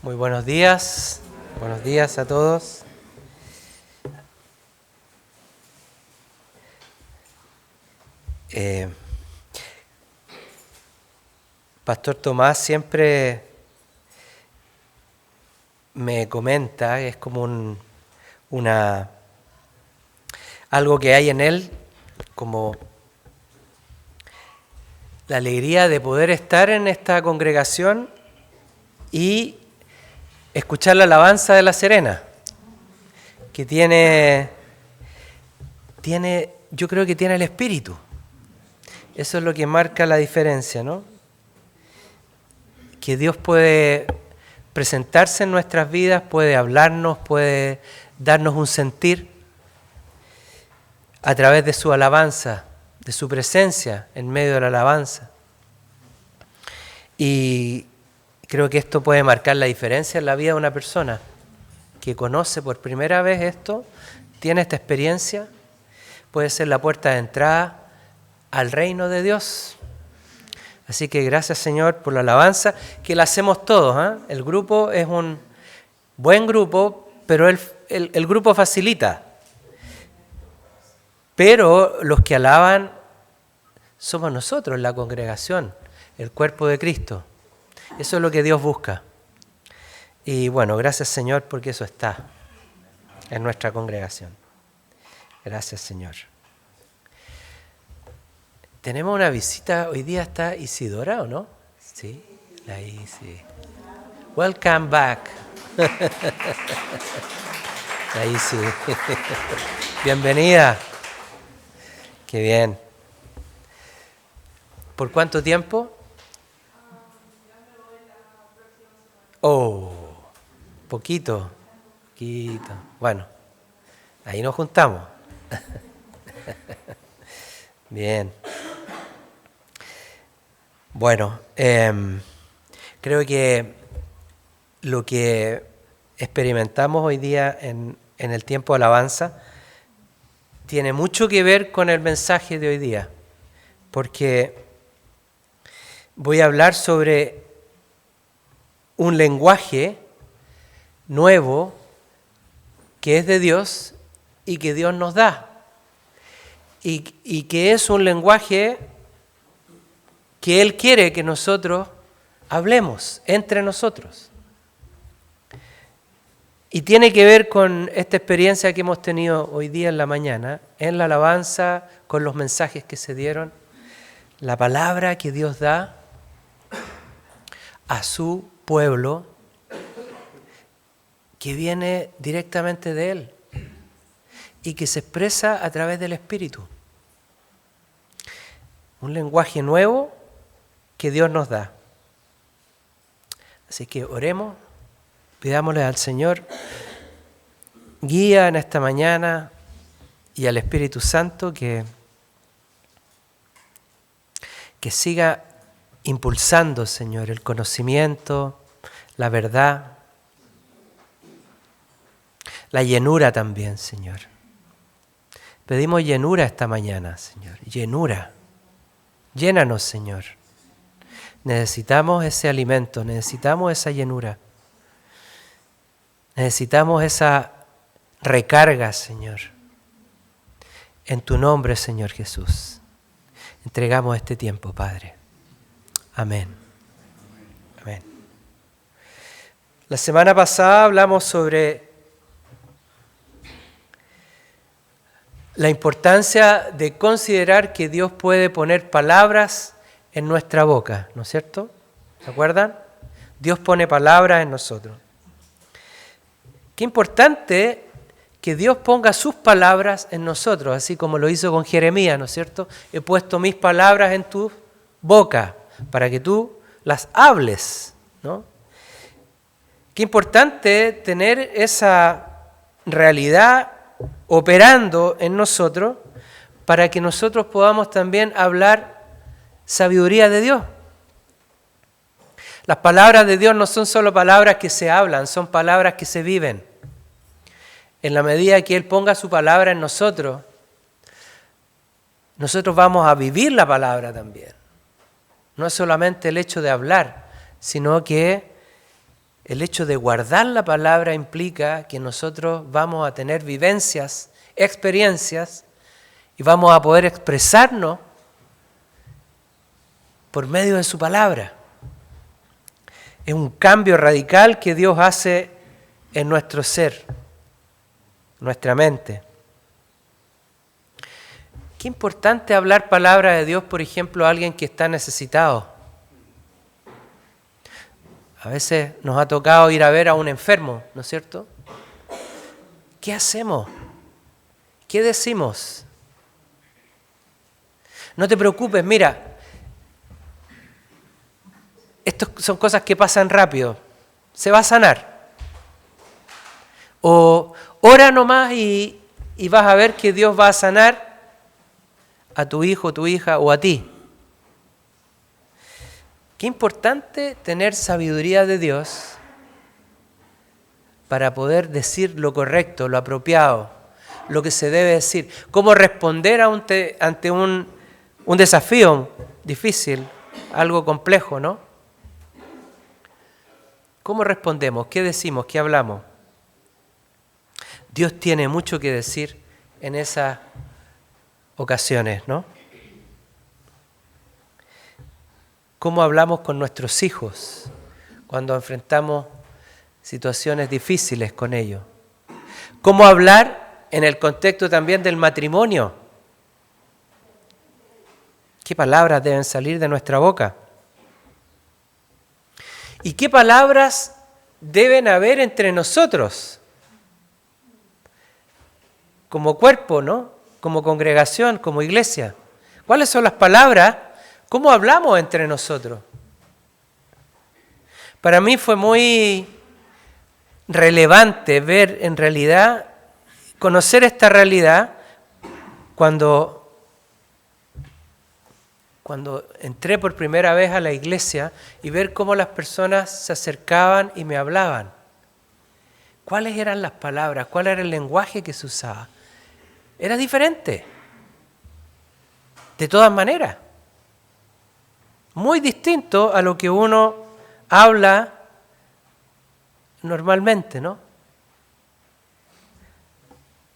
Muy buenos días a todos. Pastor Tomás siempre me comenta, es como algo que hay en él, como la alegría de poder estar en esta congregación y escuchar la alabanza de La Serena, que yo creo que tiene el espíritu. Eso es lo que marca la diferencia, ¿no? Que Dios puede presentarse en nuestras vidas, puede hablarnos, puede darnos un sentir a través de su alabanza, de su presencia en medio de la alabanza. Y creo que esto puede marcar la diferencia en la vida de una persona que conoce por primera vez esto, tiene esta experiencia, puede ser la puerta de entrada al reino de Dios. Así que gracias, Señor, por la alabanza, que la hacemos todos, ¿eh? El grupo es un buen grupo, pero el grupo facilita. Pero los que alaban somos nosotros, la congregación, el cuerpo de Cristo. Eso es lo que Dios busca. Y bueno, gracias, Señor, porque eso está en nuestra congregación. Gracias, Señor. Tenemos una visita, hoy día está Isidora, ¿o no? Sí, la Isi. Welcome back. La Isi. Bienvenida. Qué bien. ¿Por cuánto tiempo? Oh, poquito. Bueno, ahí nos juntamos. Bien. Bueno, creo que lo que experimentamos hoy día en el tiempo de alabanza tiene mucho que ver con el mensaje de hoy día, porque voy a hablar sobre un lenguaje nuevo que es de Dios y que Dios nos da, y que es un lenguaje que Él quiere que nosotros hablemos entre nosotros. Y tiene que ver con esta experiencia que hemos tenido hoy día en la mañana, en la alabanza, con los mensajes que se dieron, la palabra que Dios da a su pueblo, que viene directamente de Él y que se expresa a través del Espíritu. Un lenguaje nuevo que Dios nos da. Así que oremos, pidámosle al Señor guía en esta mañana y al Espíritu Santo que siga impulsando, Señor, el conocimiento, la verdad, la llenura también, Señor. Pedimos llenura esta mañana, Señor, llenura. Llénanos, Señor. Necesitamos ese alimento, necesitamos esa llenura. Necesitamos esa recarga, Señor. En tu nombre, Señor Jesús. Entregamos este tiempo, Padre. Amén. Amén. La semana pasada hablamos sobre la importancia de considerar que Dios puede poner palabras en nuestra boca, ¿no es cierto? ¿Se acuerdan? Dios pone palabras en nosotros. Qué importante que Dios ponga sus palabras en nosotros, así como lo hizo con Jeremías, ¿no es cierto? He puesto mis palabras en tu boca para que tú las hables, ¿no? Qué importante tener esa realidad operando en nosotros para que nosotros podamos también hablar sabiduría de Dios. Las palabras de Dios no son solo palabras que se hablan, son palabras que se viven. En la medida que Él ponga su palabra en nosotros, nosotros vamos a vivir la palabra también. No es solamente el hecho de hablar, sino que el hecho de guardar la palabra implica que nosotros vamos a tener vivencias, experiencias, y vamos a poder expresarnos por medio de su palabra. Es un cambio radical que Dios hace en nuestro ser, nuestra mente. Qué importante hablar palabra de Dios, por ejemplo, a alguien que está necesitado. A veces nos ha tocado ir a ver a un enfermo, ¿no es cierto? ¿Qué hacemos? ¿Qué decimos? No te preocupes, mira, estas son cosas que pasan rápido, se va a sanar. O ora nomás y vas a ver que Dios va a sanar a tu hijo, tu hija o a ti. Qué importante tener sabiduría de Dios para poder decir lo correcto, lo apropiado, lo que se debe decir. Cómo responder ante un desafío difícil, algo complejo, ¿no? ¿Cómo respondemos? ¿Qué decimos? ¿Qué hablamos? Dios tiene mucho que decir en esas ocasiones, ¿no? ¿Cómo hablamos con nuestros hijos cuando enfrentamos situaciones difíciles con ellos? ¿Cómo hablar en el contexto también del matrimonio? ¿Qué palabras deben salir de nuestra boca? ¿Y qué palabras deben haber entre nosotros? Como cuerpo, ¿no? Como congregación, como iglesia. ¿Cuáles son las palabras? ¿Cómo hablamos entre nosotros? Para mí fue muy relevante ver en realidad, conocer esta realidad cuando entré por primera vez a la iglesia y ver cómo las personas se acercaban y me hablaban. ¿Cuáles eran las palabras? ¿Cuál era el lenguaje que se usaba? Era diferente. De todas maneras. Muy distinto a lo que uno habla normalmente, ¿no?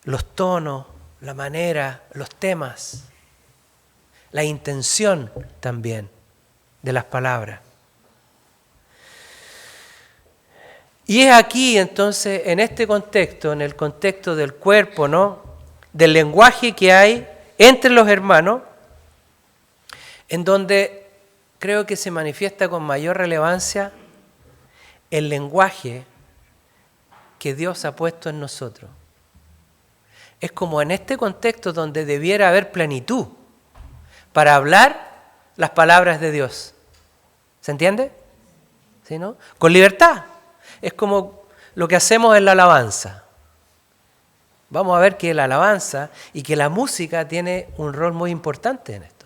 Los tonos, la manera, los temas, la intención también de las palabras. Y es aquí entonces, en este contexto, en el contexto del cuerpo, ¿no? Del lenguaje que hay entre los hermanos, en donde creo que se manifiesta con mayor relevancia el lenguaje que Dios ha puesto en nosotros. Es como en este contexto donde debiera haber plenitud para hablar las palabras de Dios. ¿Se entiende? ¿Sí, no? Con libertad. Es como lo que hacemos en la alabanza. Vamos a ver que la alabanza y que la música tiene un rol muy importante en esto.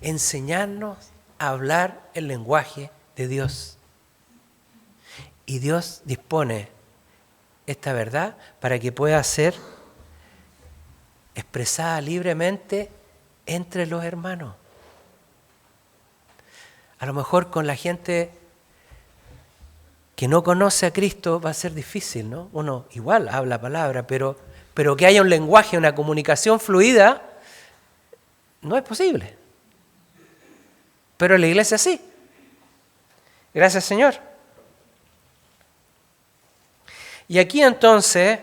Enseñarnos a hablar el lenguaje de Dios. Y Dios dispone esta verdad para que pueda ser expresada libremente entre los hermanos. A lo mejor con la gente que no conoce a Cristo va a ser difícil, ¿no? Uno igual habla palabra, pero que haya un lenguaje, una comunicación fluida, no es posible. Pero en la iglesia sí. Gracias, Señor. Y aquí entonces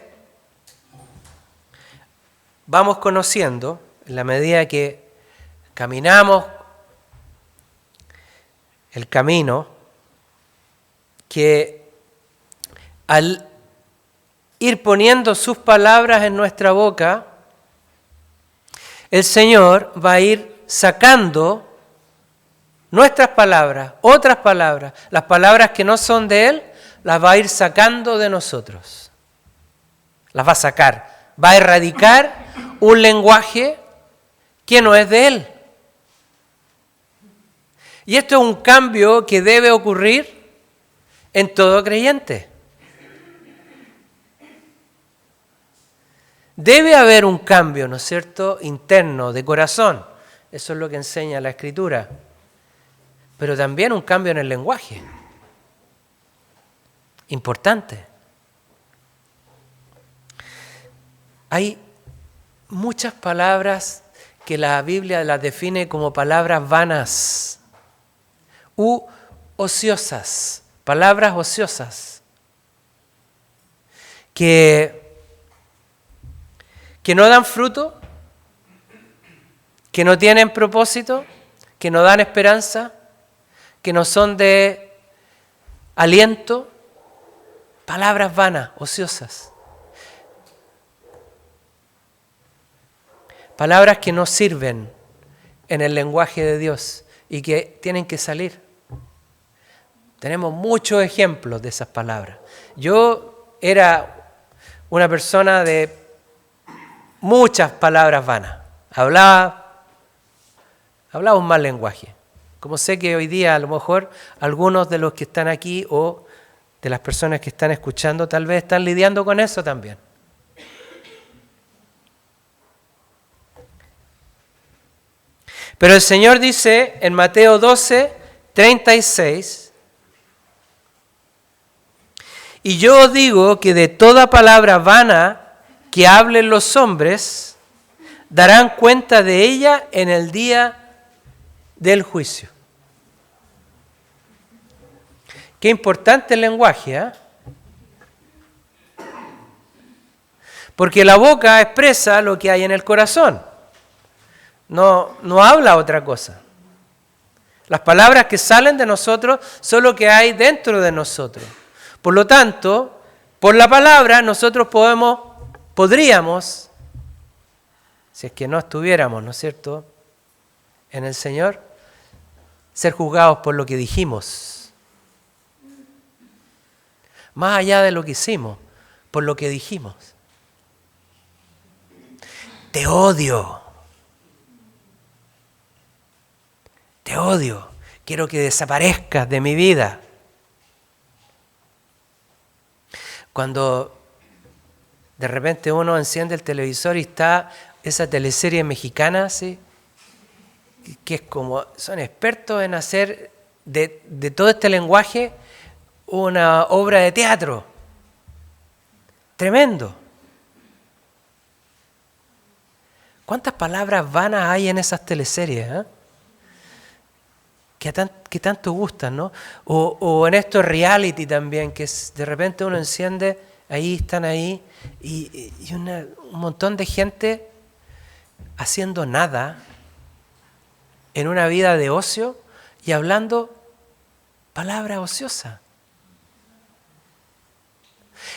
vamos conociendo, en la medida que caminamos el camino, que al ir poniendo sus palabras en nuestra boca, el Señor va a ir sacando nuestras palabras, otras palabras, las palabras que no son de Él, las va a ir sacando de nosotros. Las va a sacar, va a erradicar un lenguaje que no es de Él. Y esto es un cambio que debe ocurrir en todo creyente. Debe haber un cambio, ¿no es cierto?, interno, de corazón. Eso es lo que enseña la Escritura. Pero también un cambio en el lenguaje. Importante. Hay muchas palabras que la Biblia las define como palabras vanas u ociosas, palabras ociosas, que no dan fruto, que no tienen propósito, que no dan esperanza, que no son de aliento, palabras vanas, ociosas. Palabras que no sirven en el lenguaje de Dios y que tienen que salir. Tenemos muchos ejemplos de esas palabras. Yo era una persona de muchas palabras vanas. Hablaba un mal lenguaje. Como sé que hoy día a lo mejor algunos de los que están aquí o de las personas que están escuchando tal vez están lidiando con eso también. Pero el Señor dice en Mateo 12, 36, y yo os digo que de toda palabra vana que hablen los hombres, darán cuenta de ella en el día del juicio. Qué importante el lenguaje, ¿eh? Porque la boca expresa lo que hay en el corazón. No habla otra cosa. Las palabras que salen de nosotros son lo que hay dentro de nosotros. Por lo tanto, por la palabra nosotros podríamos, si es que no estuviéramos, ¿no es cierto?, en el Señor, ser juzgados por lo que dijimos. Más allá de lo que hicimos, por lo que dijimos. Te odio. Te odio, quiero que desaparezcas de mi vida. Cuando de repente uno enciende el televisor y está esa teleserie mexicana, ¿sí?, que es como, son expertos en hacer de todo este lenguaje una obra de teatro. Tremendo. ¿Cuántas palabras vanas hay en esas teleseries, eh? Que tanto gustan, ¿no? O en estos reality también, que de repente uno enciende, ahí están ahí, y un montón de gente haciendo nada en una vida de ocio y hablando palabras ociosas.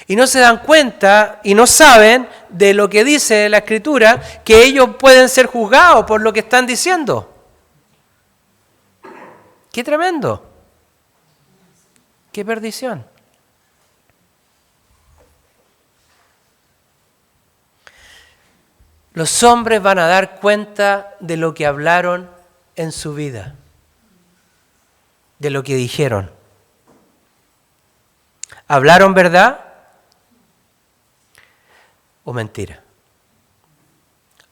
Y no se dan cuenta y no saben de lo que dice la Escritura, que ellos pueden ser juzgados por lo que están diciendo. ¡Qué tremendo! ¡Qué perdición! Los hombres van a dar cuenta de lo que hablaron en su vida, de lo que dijeron. ¿Hablaron verdad o mentira?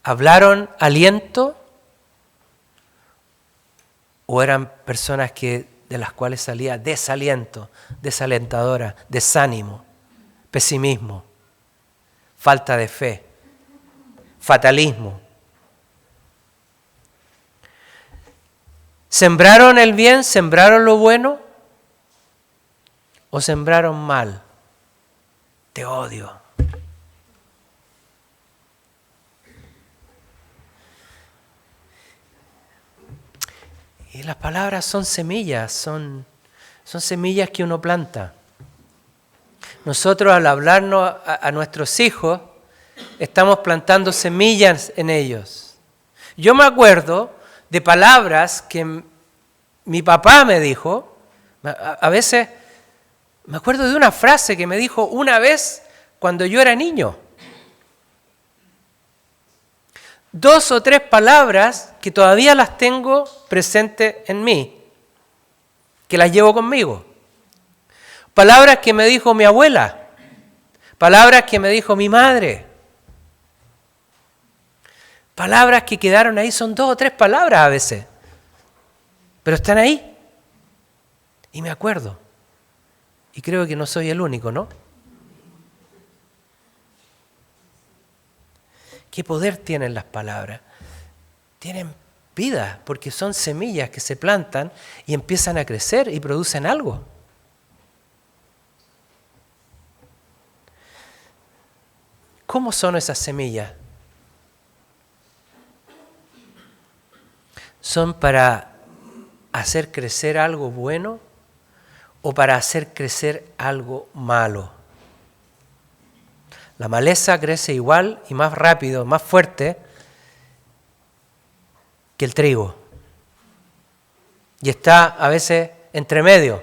¿Hablaron aliento o eran personas de las cuales salía desaliento, desalentadora, desánimo, pesimismo, falta de fe, fatalismo? ¿Sembraron el bien, sembraron lo bueno o sembraron mal? Te odio. Y las palabras son semillas, son semillas que uno planta. Nosotros al hablarnos a nuestros hijos, estamos plantando semillas en ellos. Yo me acuerdo de palabras que mi papá me dijo. A veces me acuerdo de una frase que me dijo una vez cuando yo era niño. 2 o 3 palabras que todavía las tengo presentes en mí, que las llevo conmigo. Palabras que me dijo mi abuela, palabras que me dijo mi madre. Palabras que quedaron ahí, son 2 o 3 palabras a veces, pero están ahí. Y me acuerdo. Y creo que no soy el único, ¿no? ¿Qué poder tienen las palabras? Tienen vida, porque son semillas que se plantan y empiezan a crecer y producen algo. ¿Cómo son esas semillas? ¿Son para hacer crecer algo bueno o para hacer crecer algo malo? La maleza crece igual y más rápido, más fuerte que el trigo. Y está a veces entre medio.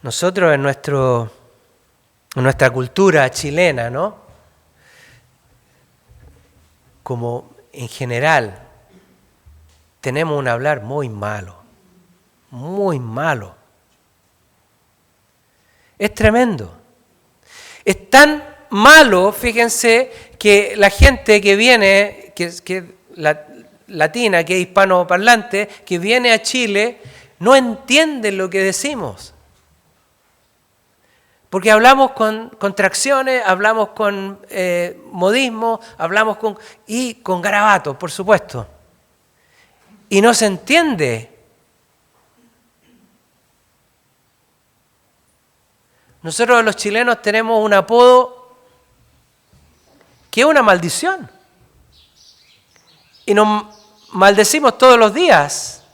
Nosotros en nuestra cultura chilena, ¿no? Como en general, tenemos un hablar muy malo, muy malo. Es tremendo. Es tan malo, fíjense, que la gente que viene, latina, que es hispanoparlante, que viene a Chile, no entiende lo que decimos. Porque hablamos con contracciones, hablamos con modismo, hablamos con garabatos, por supuesto. Y no se entiende. Nosotros los chilenos tenemos un apodo que es una maldición. Y nos maldecimos todos los días,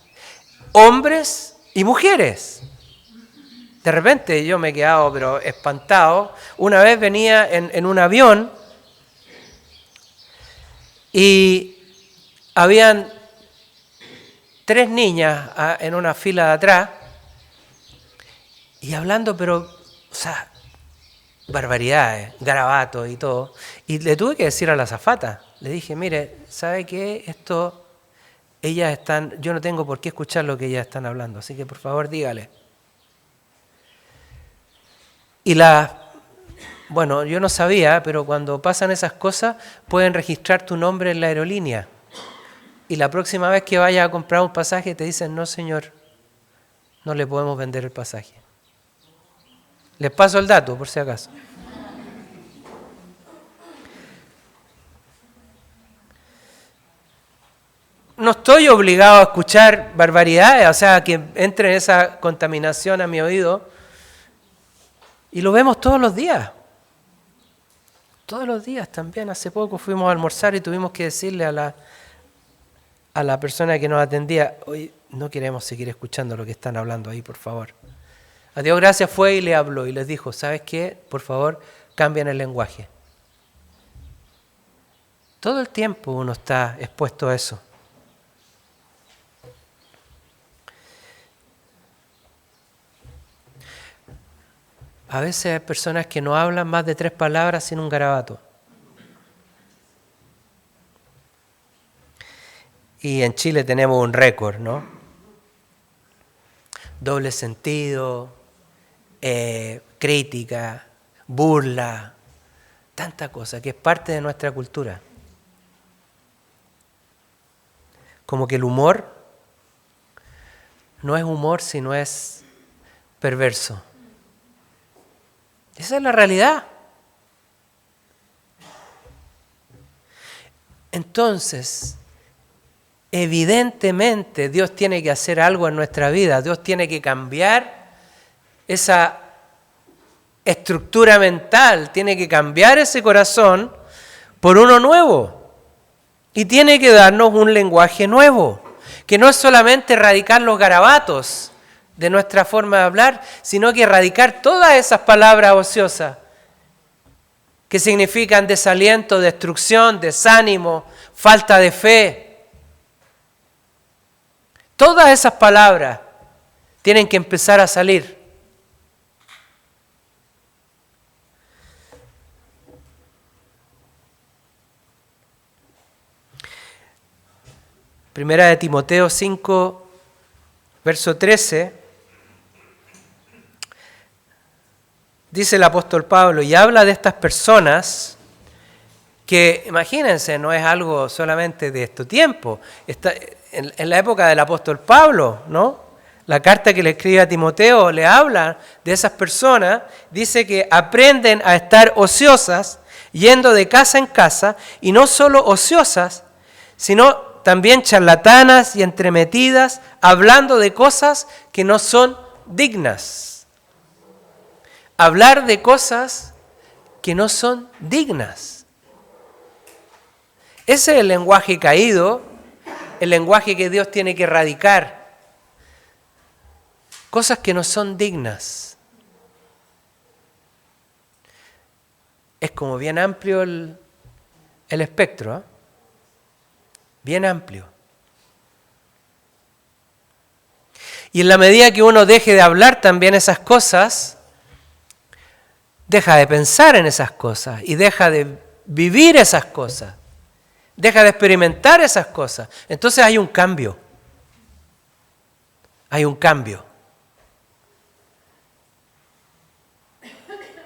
hombres y mujeres. De repente yo me he quedado pero espantado. Una vez venía en un avión y habían 3 niñas en una fila de atrás y hablando, pero, o sea, barbaridades, garabatos y todo. Y le tuve que decir a la azafata, le dije, mire, ¿sabe qué? Yo no tengo por qué escuchar lo que ellas están hablando, así que por favor dígale. Y bueno, yo no sabía, pero cuando pasan esas cosas pueden registrar tu nombre en la aerolínea. Y la próxima vez que vayas a comprar un pasaje te dicen, no señor, no le podemos vender el pasaje. Les paso el dato, por si acaso. No estoy obligado a escuchar barbaridades, o sea, que entre esa contaminación a mi oído. Y lo vemos todos los días. Todos los días también. Hace poco fuimos a almorzar y tuvimos que decirle a la persona que nos atendía, hoy no queremos seguir escuchando lo que están hablando ahí, por favor. A Dios gracias fue y le habló y les dijo, ¿sabes qué? Por favor, cambien el lenguaje. Todo el tiempo uno está expuesto a eso. A veces hay personas que no hablan más de 3 palabras sin un garabato. Y en Chile tenemos un récord, ¿no? Doble sentido, crítica, burla, tanta cosa que es parte de nuestra cultura. Como que el humor no es humor, sino es perverso. Esa es la realidad. Entonces, evidentemente Dios tiene que hacer algo en nuestra vida. Dios tiene que cambiar esa estructura mental, tiene que cambiar ese corazón por uno nuevo. Y tiene que darnos un lenguaje nuevo, que no es solamente erradicar los garabatos de nuestra forma de hablar, sino que erradicar todas esas palabras ociosas que significan desaliento, destrucción, desánimo, falta de fe. Todas esas palabras tienen que empezar a salir. Primera de Timoteo 5, verso 13. Dice el apóstol Pablo, y habla de estas personas que, imagínense, no es algo solamente de este tiempo. en la época del apóstol Pablo, ¿no? La carta que le escribe a Timoteo le habla de esas personas, dice que aprenden a estar ociosas, yendo de casa en casa, y no solo ociosas, sino también charlatanas y entremetidas, hablando de cosas que no son dignas. Hablar de cosas que no son dignas. Ese es el lenguaje caído, el lenguaje que Dios tiene que erradicar. Cosas que no son dignas. Es como bien amplio el espectro, ¿eh? Bien amplio. Y en la medida que uno deje de hablar también esas cosas, deja de pensar en esas cosas y deja de vivir esas cosas, deja de experimentar esas cosas. Entonces hay un cambio. Hay un cambio.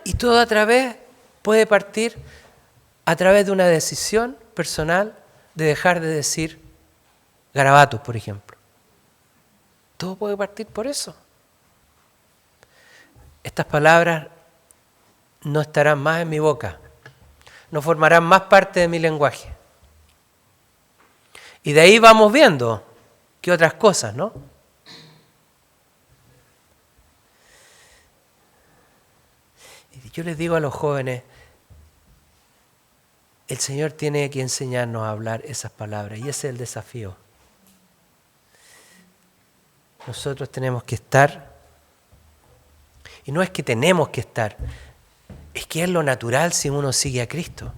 Y todo puede partir a través de una decisión personal de dejar de decir garabatos, por ejemplo. Todo puede partir por eso. Estas palabras no estarán más en mi boca, no formarán más parte de mi lenguaje. Y de ahí vamos viendo qué otras cosas, ¿no? Y yo les digo a los jóvenes, el Señor tiene que enseñarnos a hablar esas palabras y ese es el desafío. Nosotros tenemos que estar, y no es que tenemos que estar, es que es lo natural si uno sigue a Cristo.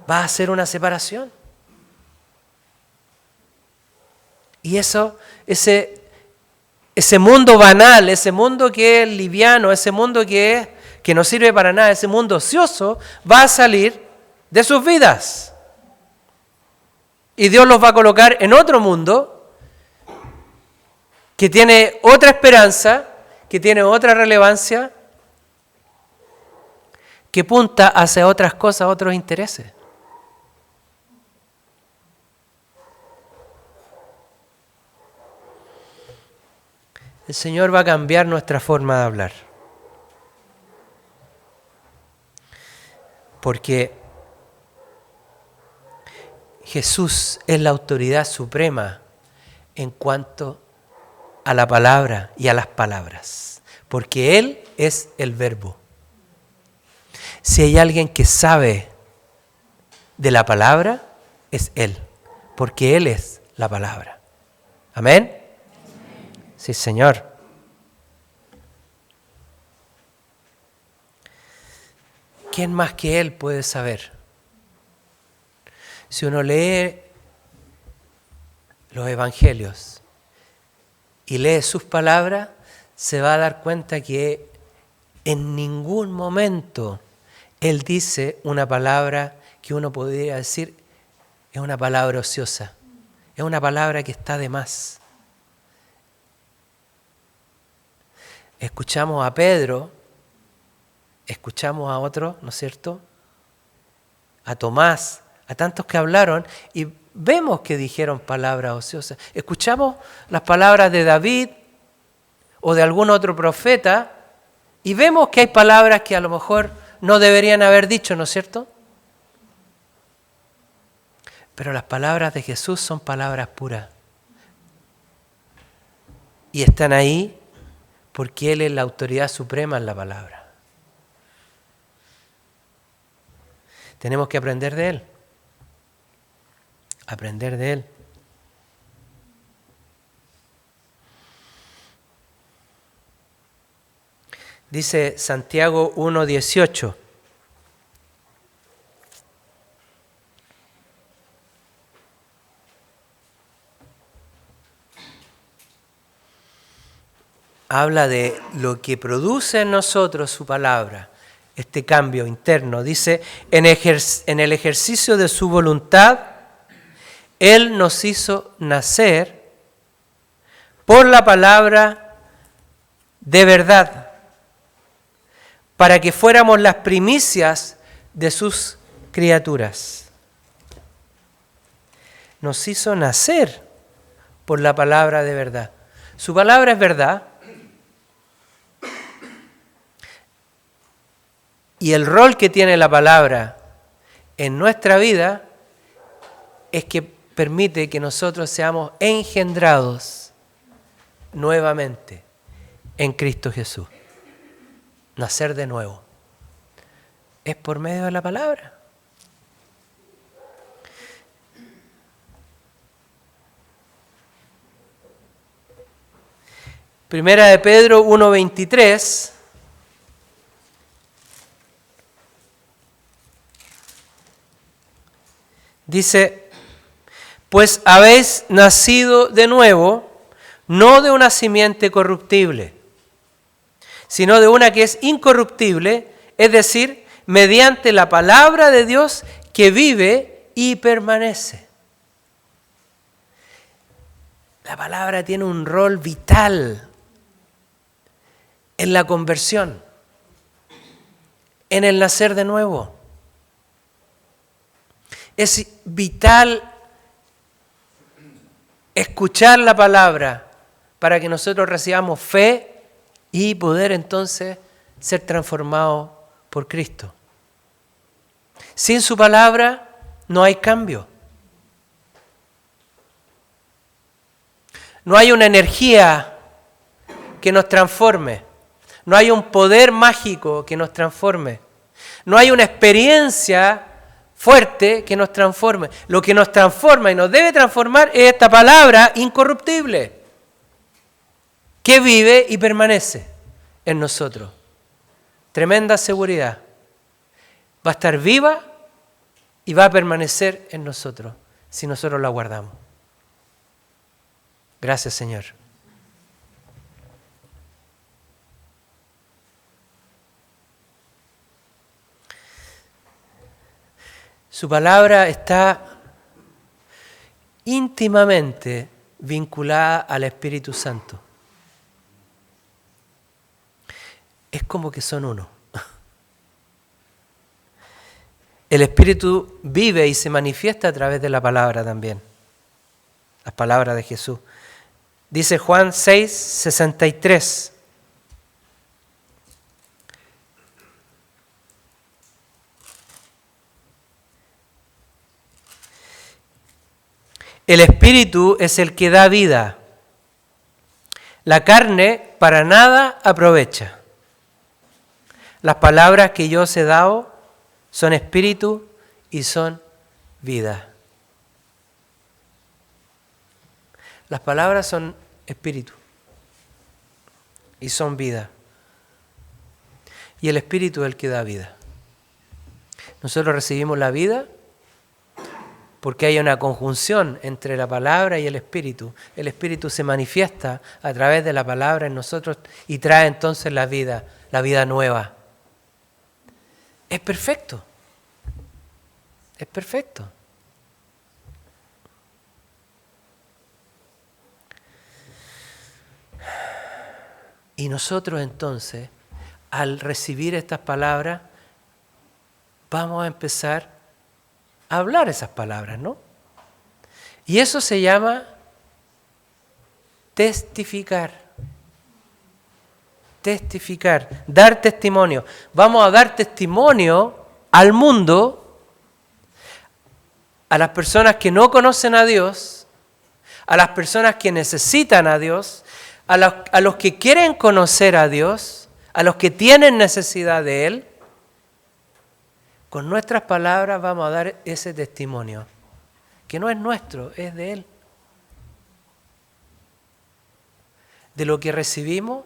Va a hacer una separación. Y eso, ese mundo banal, ese mundo que es liviano, ese mundo que no sirve para nada, ese mundo ocioso, va a salir de sus vidas. Y Dios los va a colocar en otro mundo que tiene otra esperanza, que tiene otra relevancia, que apunta hacia otras cosas, otros intereses. El Señor va a cambiar nuestra forma de hablar. Porque Jesús es la autoridad suprema en cuanto a la palabra y a las palabras. Porque Él es el Verbo. Si hay alguien que sabe de la palabra, es Él. Porque Él es la palabra. ¿Amén? Sí, Señor. ¿Quién más que Él puede saber? Si uno lee los evangelios y lee sus palabras, se va a dar cuenta que en ningún momento Él dice una palabra que uno podría decir es una palabra ociosa, es una palabra que está de más. Escuchamos a Pedro, escuchamos a otros, ¿no es cierto? A Tomás, a tantos que hablaron y vemos que dijeron palabras ociosas. Escuchamos las palabras de David o de algún otro profeta y vemos que hay palabras que a lo mejor no deberían haber dicho, ¿no es cierto? Pero las palabras de Jesús son palabras puras. Y están ahí porque Él es la autoridad suprema en la palabra. Tenemos que aprender de Él. Aprender de Él. Dice Santiago 1:18. Habla de lo que produce en nosotros su palabra, este cambio interno. Dice, en el ejercicio de su voluntad, Él nos hizo nacer por la palabra de verdad, para que fuéramos las primicias de sus criaturas. nos hizo nacer por la palabra de verdad. Su palabra es verdad. Y el rol que tiene la palabra en nuestra vida es que permite que nosotros seamos engendrados nuevamente en Cristo Jesús. Nacer de nuevo. Es por medio de la palabra. Primera de Pedro 1:23 dice: pues habéis nacido de nuevo, no de una simiente corruptible, sino de una que es incorruptible, es decir, mediante la palabra de Dios que vive y permanece. La palabra tiene un rol vital en la conversión, en el nacer de nuevo. Es vital escuchar la palabra para que nosotros recibamos fe y poder entonces ser transformados por Cristo. Sin su palabra no hay cambio. No hay una energía que nos transforme. No hay un poder mágico que nos transforme. No hay una experiencia fuerte que nos transforme. Lo que nos transforma y nos debe transformar es esta palabra incorruptible que vive y permanece en nosotros. Tremenda seguridad. Va a estar viva y va a permanecer en nosotros si nosotros la guardamos. Gracias, Señor. Su palabra está íntimamente vinculada al Espíritu Santo. Es como que son uno. El Espíritu vive y se manifiesta a través de la palabra también. Las palabras de Jesús. Dice Juan 6:63. El Espíritu es el que da vida. La carne para nada aprovecha. Las palabras que yo os he dado son espíritu y son vida. Las palabras son espíritu y son vida. Y el Espíritu es el que da vida. Nosotros recibimos la vida porque hay una conjunción entre la palabra y el Espíritu. El Espíritu se manifiesta a través de la palabra en nosotros y trae entonces la vida nueva. Es perfecto. Es perfecto. Y nosotros entonces, al recibir estas palabras, vamos a empezar a hablar esas palabras, ¿no? Y eso se llama testificar. Testificar, dar testimonio. Vamos a dar testimonio al mundo, a las personas que no conocen a Dios, a las personas que necesitan a Dios, a los que quieren conocer a Dios, a los que tienen necesidad de Él. Con nuestras palabras vamos a dar ese testimonio, que no es nuestro, es de Él. De lo que recibimos,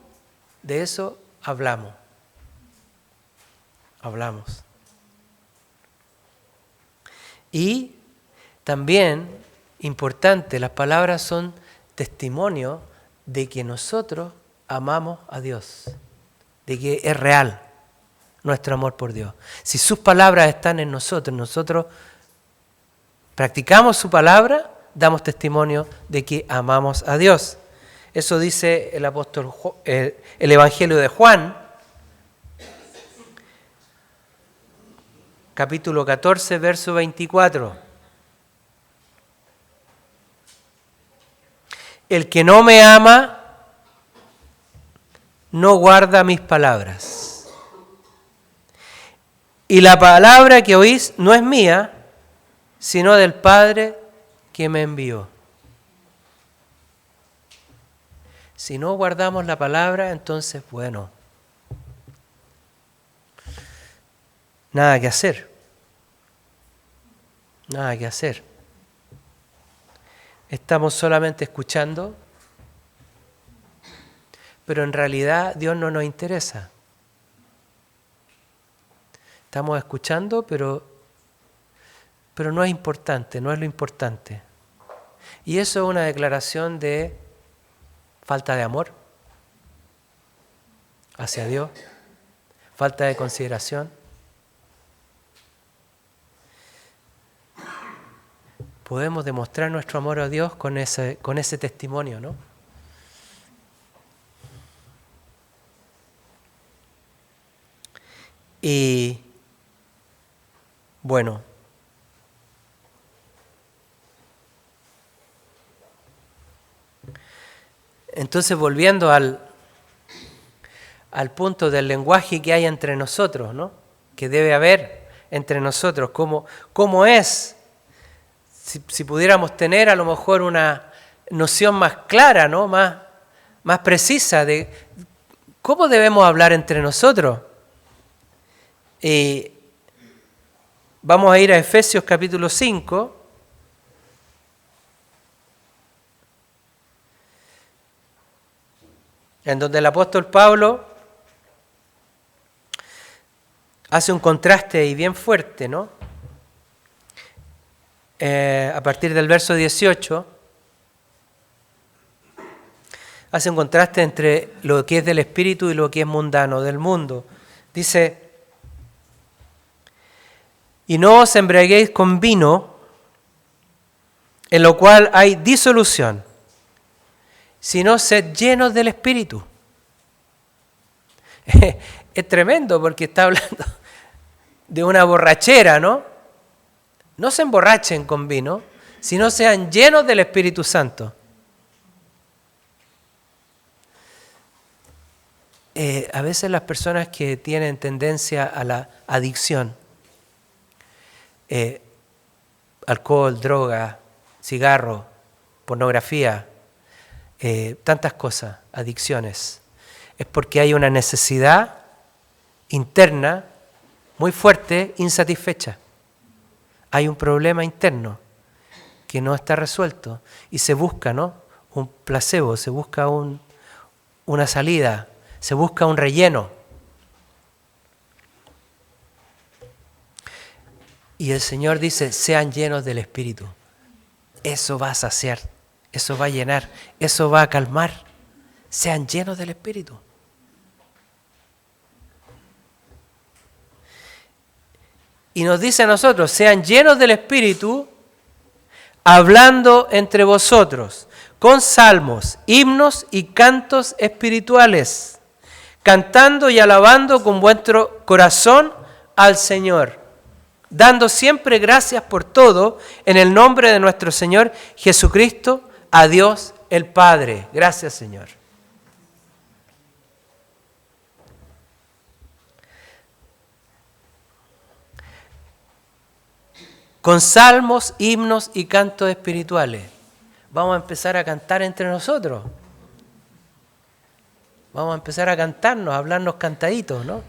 de eso hablamos. Hablamos. Y también, importante, las palabras son testimonio de que nosotros amamos a Dios, de que es real nuestro amor por Dios. Si sus palabras están en nosotros, nosotros practicamos su palabra, damos testimonio de que amamos a Dios. Eso dice el apóstol, el Evangelio de Juan, capítulo 14, verso 24. El que no me ama no guarda mis palabras. Y la palabra que oís no es mía, sino del Padre que me envió. Si no guardamos la palabra, entonces, bueno, nada que hacer. Nada que hacer. Estamos solamente escuchando, pero en realidad Dios no nos interesa. Estamos escuchando, pero no es importante, no es lo importante. Y eso es una declaración de falta de amor hacia Dios, falta de consideración. Podemos demostrar nuestro amor a Dios con ese testimonio, ¿no? Y bueno, entonces volviendo al punto del lenguaje que hay entre nosotros, ¿no? Que debe haber entre nosotros, ¿cómo es? Si pudiéramos tener a lo mejor una noción más clara, ¿no? Más precisa de cómo debemos hablar entre nosotros. Vamos a ir a Efesios capítulo 5. En donde el apóstol Pablo hace un contraste ahí bien fuerte, ¿no? A partir del verso 18, hace un contraste entre lo que es del espíritu y lo que es mundano, del mundo. Dice, y no os embriaguéis con vino, en lo cual hay disolución, sino sed llenos del espíritu. Es tremendo porque está hablando de una borrachera, ¿no? No se emborrachen con vino, sino sean llenos del Espíritu Santo. A veces las personas que tienen tendencia a la adicción, alcohol, droga, cigarro, pornografía, tantas cosas, adicciones, es porque hay una necesidad interna muy fuerte, insatisfecha. Hay un problema interno que no está resuelto y se busca, ¿no? Un placebo, se busca una salida, se busca un relleno. Y el Señor dice, sean llenos del Espíritu. Eso va a saciar, eso va a llenar, eso va a calmar. Sean llenos del Espíritu. Y nos dice a nosotros, sean llenos del Espíritu, hablando entre vosotros, con salmos, himnos y cantos espirituales, cantando y alabando con vuestro corazón al Señor, dando siempre gracias por todo, en el nombre de nuestro Señor Jesucristo, a Dios el Padre. Gracias, Señor. Con salmos, himnos y cantos espirituales. Vamos a empezar a cantar entre nosotros. Vamos a empezar a cantarnos, a hablarnos cantaditos, ¿no?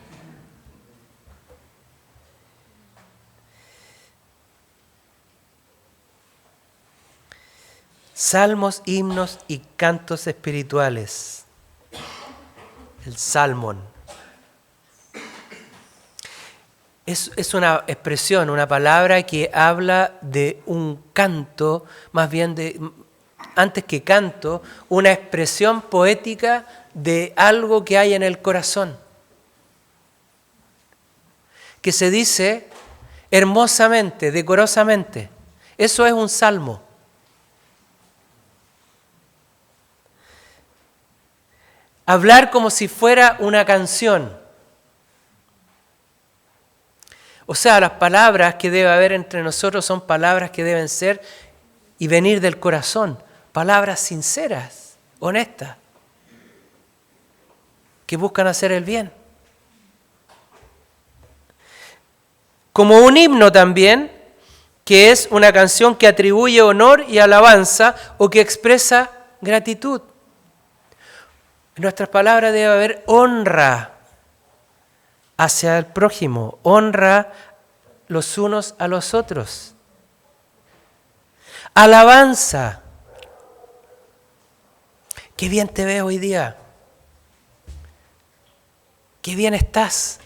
Salmos, himnos y cantos espirituales. El salmón. Es una expresión, una palabra que habla de un canto, más bien antes que canto, una expresión poética de algo que hay en el corazón, que se dice hermosamente, decorosamente. Eso es un salmo. Hablar como si fuera una canción. O sea, las palabras que debe haber entre nosotros son palabras que deben ser y venir del corazón, palabras sinceras, honestas, que buscan hacer el bien. Como un himno también, que es una canción que atribuye honor y alabanza o que expresa gratitud. En nuestras palabras debe haber honra hacia el prójimo, honra los unos a los otros. Alabanza. Qué bien te veo hoy día. Qué bien estás.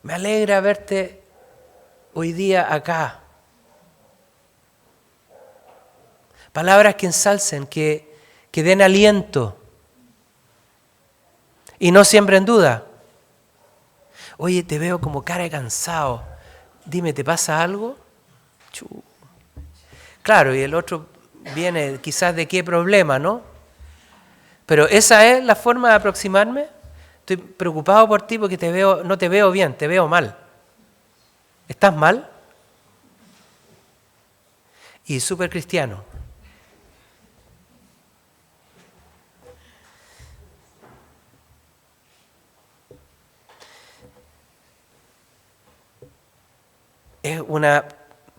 Me alegra verte hoy día acá. Palabras que ensalcen, que den aliento y no siembren duda. Oye, te veo como cara de cansado. Dime, ¿te pasa algo? Claro, y el otro viene quizás de qué problema, ¿no? Pero esa es la forma de aproximarme. Estoy preocupado por ti porque no te veo bien, te veo mal. ¿Estás mal? Y súper cristiano. Es una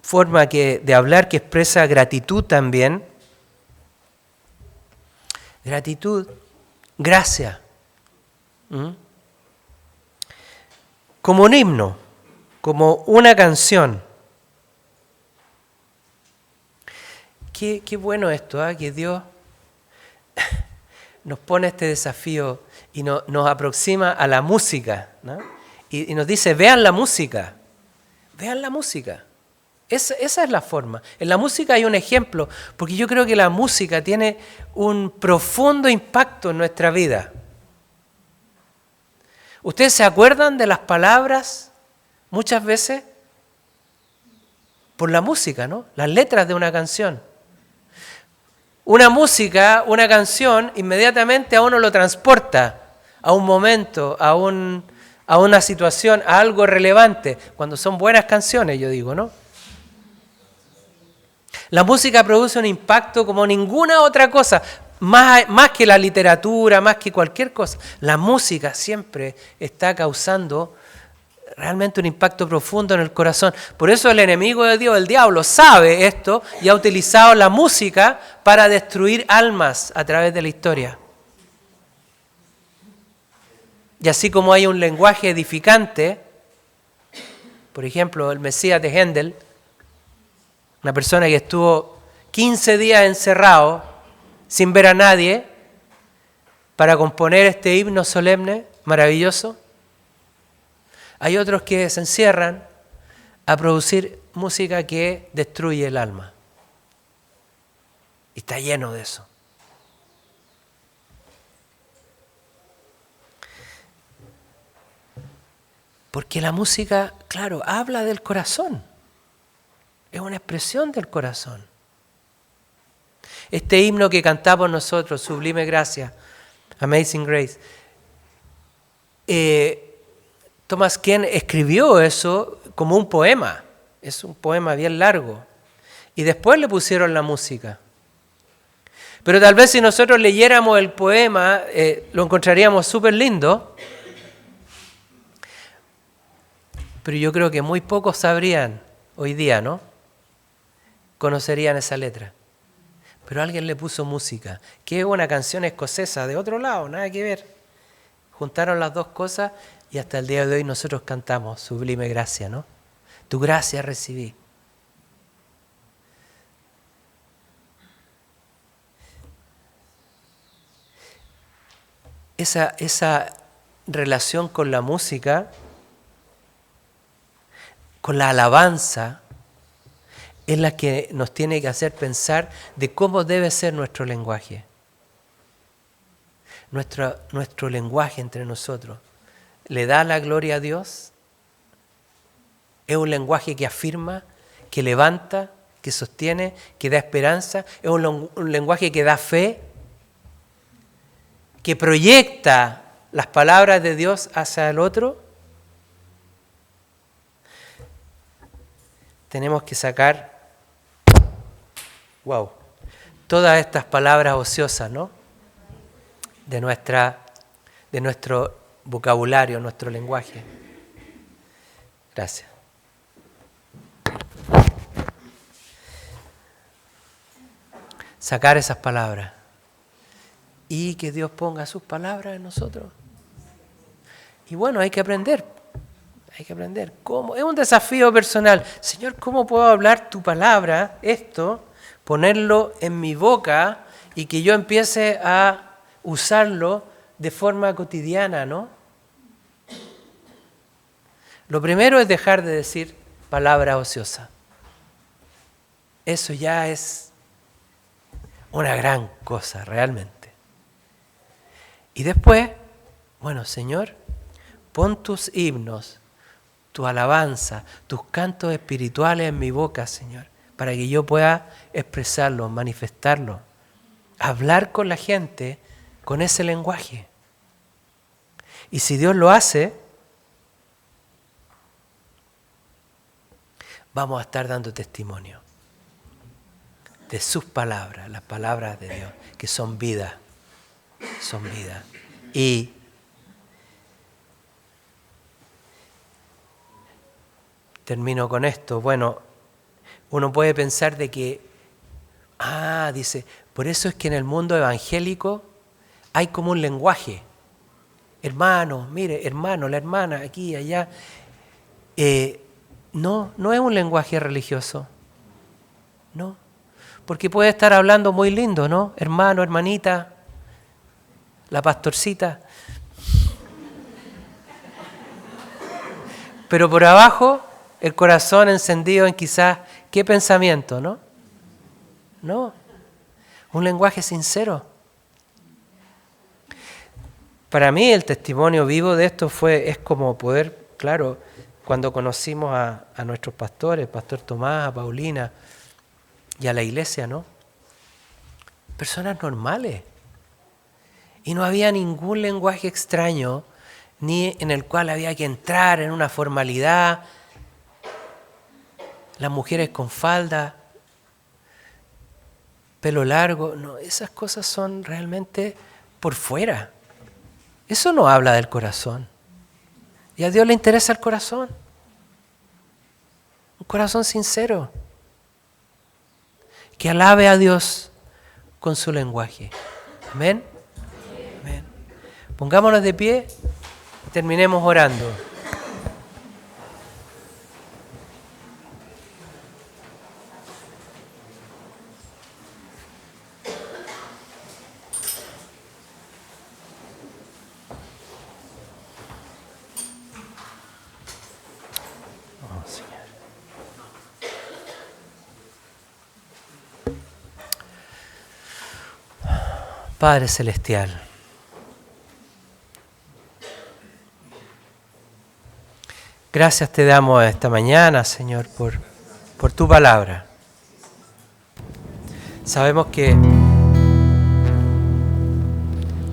forma de hablar que expresa gratitud también. Gratitud, gracia. Como un himno, como una canción. Qué bueno esto, que Dios nos pone este desafío y nos aproxima a la música, ¿no? Y nos dice, vean la música. Vean la música. Esa es la forma. En la música hay un ejemplo, porque yo creo que la música tiene un profundo impacto en nuestra vida. ¿Ustedes se acuerdan de las palabras muchas veces? Por la música, ¿no? Las letras de una canción. Una música, una canción, inmediatamente a uno lo transporta a un momento, a una situación, a algo relevante, cuando son buenas canciones, yo digo, ¿no? La música produce un impacto como ninguna otra cosa, más que la literatura, más que cualquier cosa. La música siempre está causando realmente un impacto profundo en el corazón. Por eso el enemigo de Dios, el diablo, sabe esto y ha utilizado la música para destruir almas a través de la historia. Y así como hay un lenguaje edificante, por ejemplo, el Mesías de Händel, una persona que estuvo 15 días encerrado sin ver a nadie para componer este himno solemne, maravilloso. Hay otros que se encierran a producir música que destruye el alma. Y está lleno de eso. Porque la música, claro, habla del corazón. Es una expresión del corazón. Este himno que cantamos nosotros, Sublime Gracia, Amazing Grace, Thomas Ken escribió eso como un poema. Es un poema bien largo. Y después le pusieron la música. Pero tal vez si nosotros leyéramos el poema, lo encontraríamos súper lindo. Pero yo creo que muy pocos sabrían hoy día, ¿no? Conocerían esa letra. Pero alguien le puso música, que es una canción escocesa de otro lado, nada que ver. Juntaron las dos cosas y hasta el día de hoy nosotros cantamos Sublime Gracia, ¿no? Tu gracia recibí. Esa relación con la música, con la alabanza, es la que nos tiene que hacer pensar de cómo debe ser nuestro lenguaje. Nuestro lenguaje entre nosotros. ¿Le da la gloria a Dios? ¿Es un lenguaje que afirma, que levanta, que sostiene, que da esperanza? ¿Es un lenguaje que da fe? ¿Que proyecta las palabras de Dios hacia el otro? Tenemos que sacar todas estas palabras ociosas, ¿no? De nuestro vocabulario, nuestro lenguaje. Gracias. Sacar esas palabras y que Dios ponga sus palabras en nosotros. Y bueno, hay que aprender. Hay que aprender. ¿Cómo? Es un desafío personal. Señor, ¿cómo puedo hablar tu palabra, esto, ponerlo en mi boca y que yo empiece a usarlo de forma cotidiana, ¿no? Lo primero es dejar de decir palabras ociosas. Eso ya es una gran cosa, realmente. Y después, bueno, Señor, pon tus himnos, tu alabanza, tus cantos espirituales en mi boca, Señor, para que yo pueda expresarlo, manifestarlo, hablar con la gente con ese lenguaje. Y si Dios lo hace, vamos a estar dando testimonio de sus palabras, las palabras de Dios, que son vida, son vida. Y termino con esto. Bueno, uno puede pensar de que, dice, por eso es que en el mundo evangélico hay como un lenguaje. Hermano, mire, hermano, la hermana, aquí, allá. No es un lenguaje religioso. No. Porque puede estar hablando muy lindo, ¿no? Hermano, hermanita, la pastorcita. Pero por abajo, el corazón encendido en quizás qué pensamiento, ¿no? No. Un lenguaje sincero. Para mí el testimonio vivo de esto es como poder, claro, cuando conocimos a nuestros pastores, Pastor Tomás, a Paulina y a la iglesia, ¿no? Personas normales. Y no había ningún lenguaje extraño, ni en el cual había que entrar en una formalidad. Las mujeres con falda, pelo largo, no, esas cosas son realmente por fuera. Eso no habla del corazón. Y a Dios le interesa el corazón. Un corazón sincero. Que alabe a Dios con su lenguaje. Amén. Amén. Pongámonos de pie y terminemos orando. Padre Celestial, gracias te damos esta mañana, Señor, por tu palabra. Sabemos que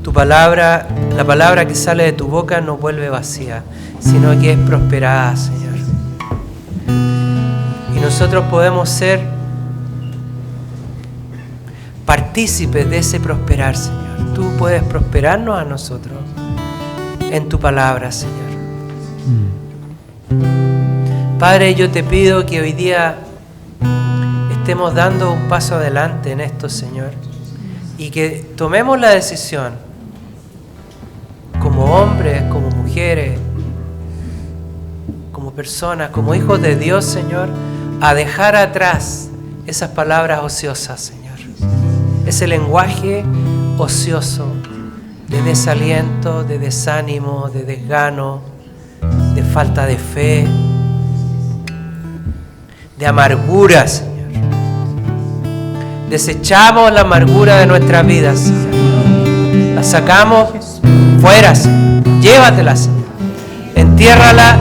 tu palabra, la palabra que sale de tu boca no vuelve vacía, sino que es prosperada, Señor. Y nosotros podemos ser partícipes de ese prosperar, Señor. Tú puedes prosperarnos a nosotros en tu palabra, Señor. Padre, yo te pido que hoy día estemos dando un paso adelante en esto, Señor, y que tomemos la decisión como hombres, como mujeres, como personas, como hijos de Dios, Señor, a dejar atrás esas palabras ociosas, Señor. Ese lenguaje ocioso de desaliento, de desánimo, de desgano, de falta de fe, de amargura, Señor. Desechamos la amargura de nuestras vidas, Señor. La sacamos fuera, Señor. Llévatela, Señor. Entiérrala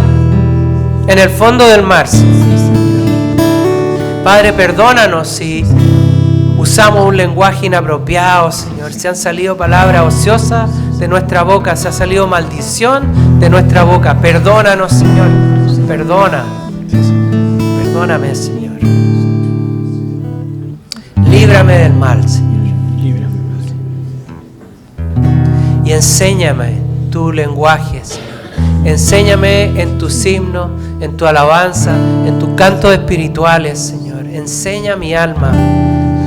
en el fondo del mar, Señor. Padre, perdónanos si usamos un lenguaje inapropiado, Señor. Se han salido palabras ociosas de nuestra boca, se ha salido maldición de nuestra boca. Perdónanos, Señor. Perdóname, Señor. líbrame del mal, Señor. Líbrame. Y enséñame tu lenguaje, Señor. Enséñame en tus himnos, en tu alabanza, en tus cantos espirituales, Señor. Enseña a mi alma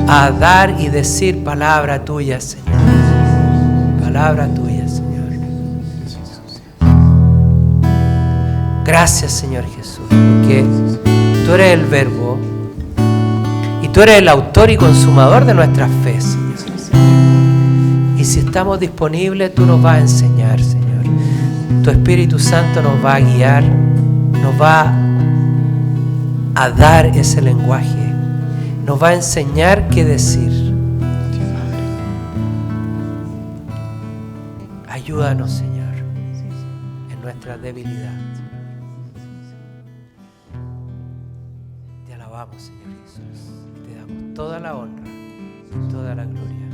a dar y decir palabra tuya, Señor. Palabra tuya, Señor. Gracias, Señor Jesús, porque tú eres el Verbo y tú eres el autor y consumador de nuestra fe, Señor. Y si estamos disponibles, tú nos vas a enseñar, Señor. Tu Espíritu Santo nos va a guiar, nos va a dar ese lenguaje, nos va a enseñar qué decir. Ayúdanos, Señor, en nuestra debilidad. Te alabamos, Señor Jesús, y te damos toda la honra, toda la gloria.